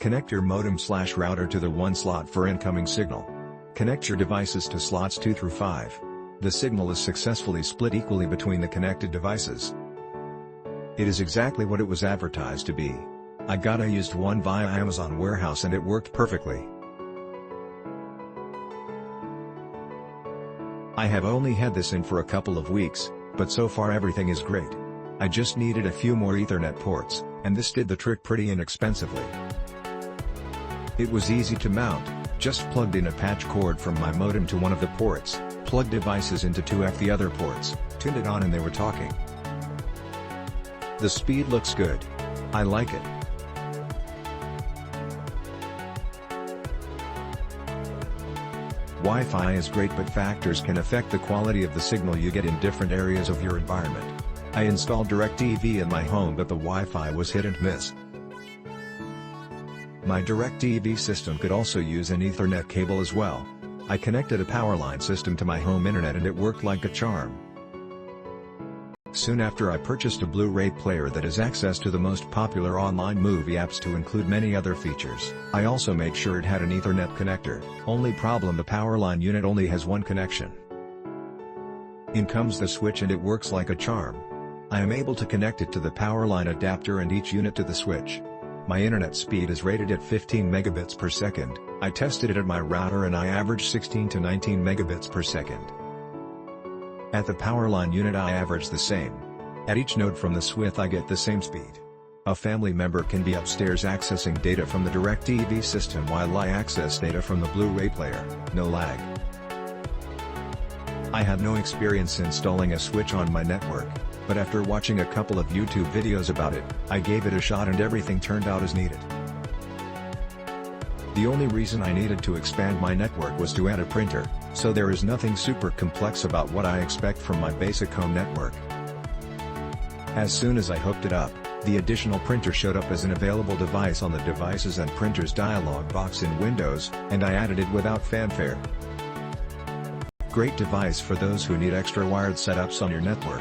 Connect your modem/router to the one slot for incoming signal. Connect your devices to slots 2 through 5. The signal is successfully split equally between the connected devices. It is exactly what it was advertised to be. I got a used one via Amazon warehouse and it worked perfectly. I have only had this in for a couple of weeks, but so far everything is great. I just needed a few more Ethernet ports, and this did the trick pretty inexpensively. It was easy to mount, just plugged in a patch cord from my modem to one of the ports, plugged devices into 2 of the other ports, tuned it on and they were talking. The speed looks good. I like it. Wi-Fi is great, but factors can affect the quality of the signal you get in different areas of your environment. I installed DirecTV in my home, but the Wi-Fi was hit and miss. My DirecTV system could also use an Ethernet cable as well. I connected a powerline system to my home internet and it worked like a charm. Soon after, I purchased a Blu-ray player that has access to the most popular online movie apps to include many other features. I also made sure it had an Ethernet connector. Only problem, the powerline unit only has one connection. In comes the switch and it works like a charm. I am able to connect it to the powerline adapter and each unit to the switch. My internet speed is rated at 15 megabits per second. I tested it at my router and I averaged 16 to 19 megabits per second. At the powerline unit I average the same. At each node from the switch I get the same speed. A family member can be upstairs accessing data from the DirecTV system while I access data from the Blu-ray player, no lag. I had no experience installing a switch on my network, but after watching a couple of YouTube videos about it, I gave it a shot and everything turned out as needed. The only reason I needed to expand my network was to add a printer, so there is nothing super complex about what I expect from my basic home network. As soon as I hooked it up, the additional printer showed up as an available device on the Devices and Printers dialog box in Windows, and I added it without fanfare. Great device for those who need extra wired setups on your network.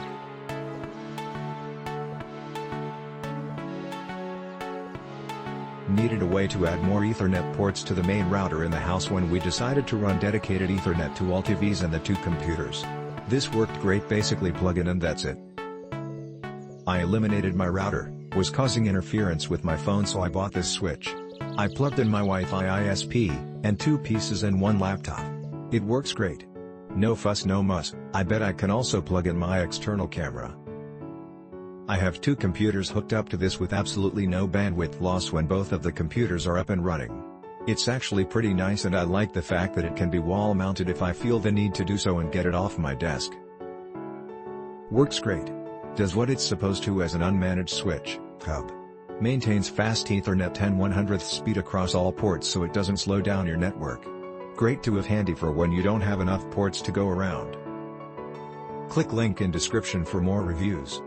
Needed a way to add more Ethernet ports to the main router in the house when we decided to run dedicated Ethernet to all TVs and the 2 computers. This worked great, basically plug in and that's it. I eliminated my router, was causing interference with my phone, so I bought this switch. I plugged in my Wi-Fi ISP, and 2 pieces and 1 laptop. It works great. No fuss no muss. I bet I can also plug in my external camera. I have 2 computers hooked up to this with absolutely no bandwidth loss when both of the computers are up and running. It's actually pretty nice and I like the fact that it can be wall mounted if I feel the need to do so and get it off my desk. Works great. Does what it's supposed to as an unmanaged switch hub. Maintains fast Ethernet 10/100th speed across all ports so it doesn't slow down your network. Great to have handy for when you don't have enough ports to go around. Click link in description for more reviews.